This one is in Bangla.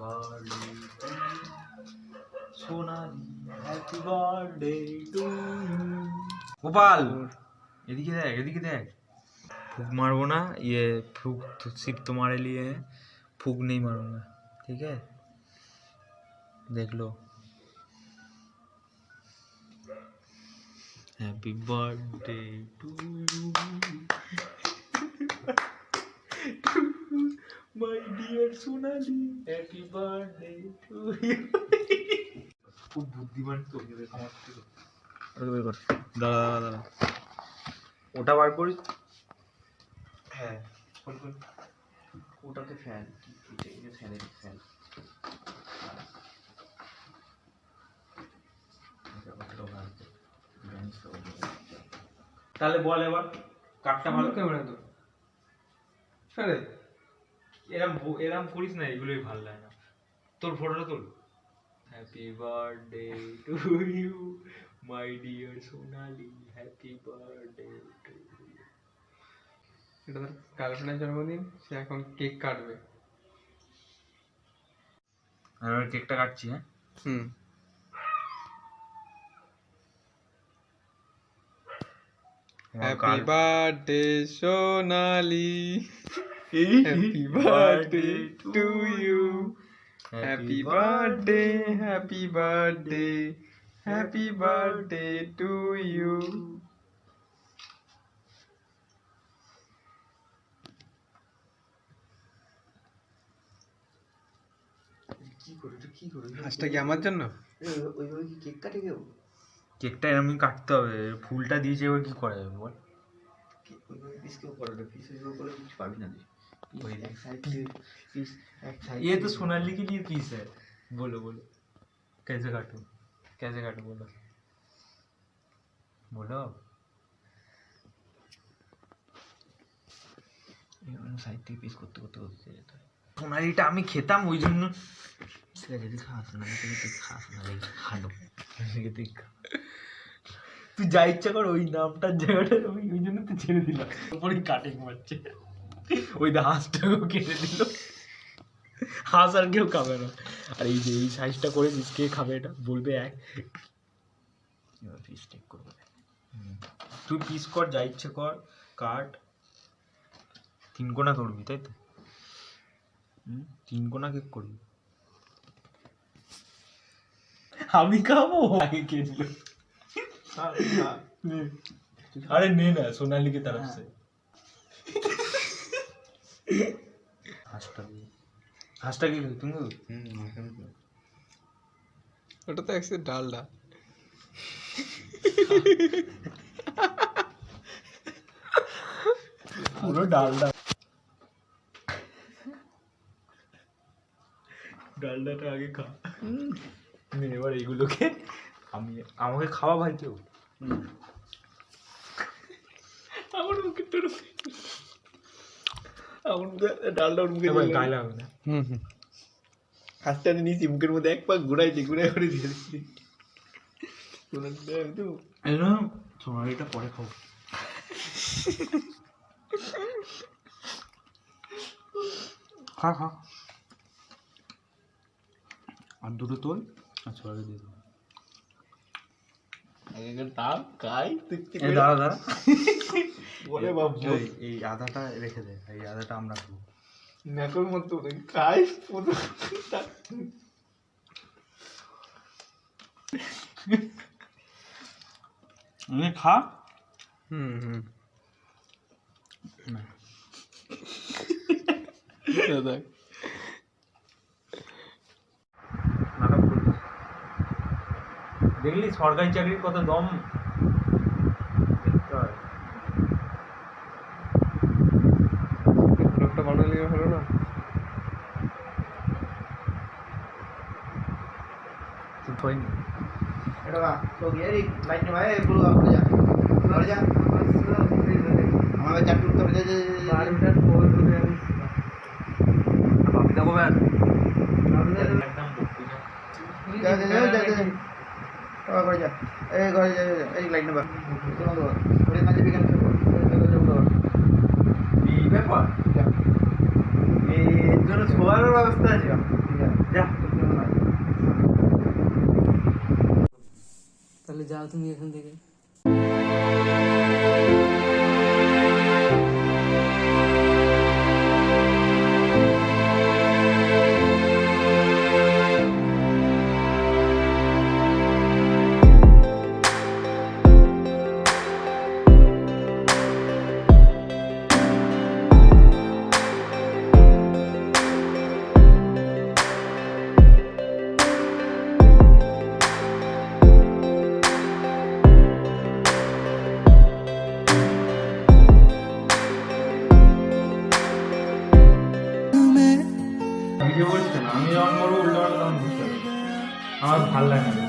Birthday Sonali, happy birthday to you. Gopal এদিকে দেখ, এদিকে দেখ। फूक मारबो ना, ये फूक तो सिर्फ तुम्हारे लिए है, फूक नहीं मारूंगा, ठीक है? देख लो। Happy birthday to you my dear Sonali, happy birthday to you. खूब बुद्धिमान तो আমার থেকে। ওটা বের কর, দাঁড়া দাঁড়া দাঁড়া, ওটা বার করিস। হ্যাঁ ওটাকে ফ্যান, ফ্যানের ফ্যান। তাহলে বল এবার কাটটা ভালো কেমন তো আরে এরম করিস না, এগুলোই ভালো লাগে না। তোর ফটোটা তোল। Happy birthday to you my dear Sonali, happy birthday to you. এটা তার গার্লফ্রেন্ডের জন্মদিন, সে এখন কেক কাটবে। আর কেকটা কাটছি। হ্যাঁ happy birthday Sonali, happy birthday to you, happy birthday, happy birthday, happy birthday to you. হাঁসটা কি আমার জন্য? ওইভাবে কি কেক কাটে কেউ? কেকটা এরকম কাটতে হবে, ফুলটা দিয়েছে এবার কি করা যাবে বল? ওইভাবে পিস কেউ করে না, পিস ওইভাবে করে কিছু পাবি না। এক সাইড পিস, এক সাইড। ये तो सोनाली के लिए पीस है। बोलो बोलो कैसे काटूं, कैसे काटूं बोलो बोलो। সাইড থেকে পিস করতে করতে করতে যেতে হয়। সোনালিটা আমি খেতাম ওই জন্য। সেটা যদি খাস না, তুই খাস না, খানো তুই খা। তুই যা ইচ্ছা কর, ওই নামটার জায়গাটা আমি ওই জন্য তো ছেড়ে দিলাম। ওপরে কাটিং মারছে, ওই হাঁসটাকেও কেটে দিল। হাঁস আর কেউ খাবে না। আর এই যে এই সাইজটা করে কে খাবে এটা বলবে এক। পিস টেক করবো, তুই পিস কর, যা ইচ্ছে কর, কাট। 3 কোনা করবি তাই তো? 3 কোনা কেক করবি। আমি খাবো আগে কে দিল? अरे नहीं ना, सोनाली की तरफ से। हास्टा की तुम ওটা তো একসাথে ডালডা। পুরো ডালডা, ডালডাটা আগে খা। এবার এইগুলোকে আমাকে খাওয়া ভাই কেউ। আমার মুখে তোর আমার মুখে ডালটা ওর মুখে গায়ে লাগবে না। হাতটা নিয়েছি মুখের মধ্যে, এক পাক ঘুরাইছি, ঘুরাই করে দিয়ে দিচ্ছি। সোনালিটা পরে খাও। খা খা, আর দুটো তোল আর ছোড়াকে দিয়ে দেবো। দাঁড়া দাঁড়া, এই আধাটা রেখে দে, এই আধাটা আমরা খাবো। নেকর মতো খাই পুরো খা। দেখ দেখলি সরকারি চাকরির কত দম। লোকটা বানালে হলো না। तो ये लाइट में भाई पूरा बढ़ जा हमारे चाटू तो बढ़ जा 12 मिनट कोई बोल रहा है अभी देखो यार एकदम जा बढ़ जा ए बढ़ जा एक लाइट में थोड़ी ना भी कर এই ব্যাপার, এই জন্য শোয়ার ব্যবস্থা আছে। তুমি এখান থেকে। আমি যে বলছি না, আমি যখন করবো উল্টো পাল্টা তখন বুঝতে পারবো। আমার ভালো লাগে না।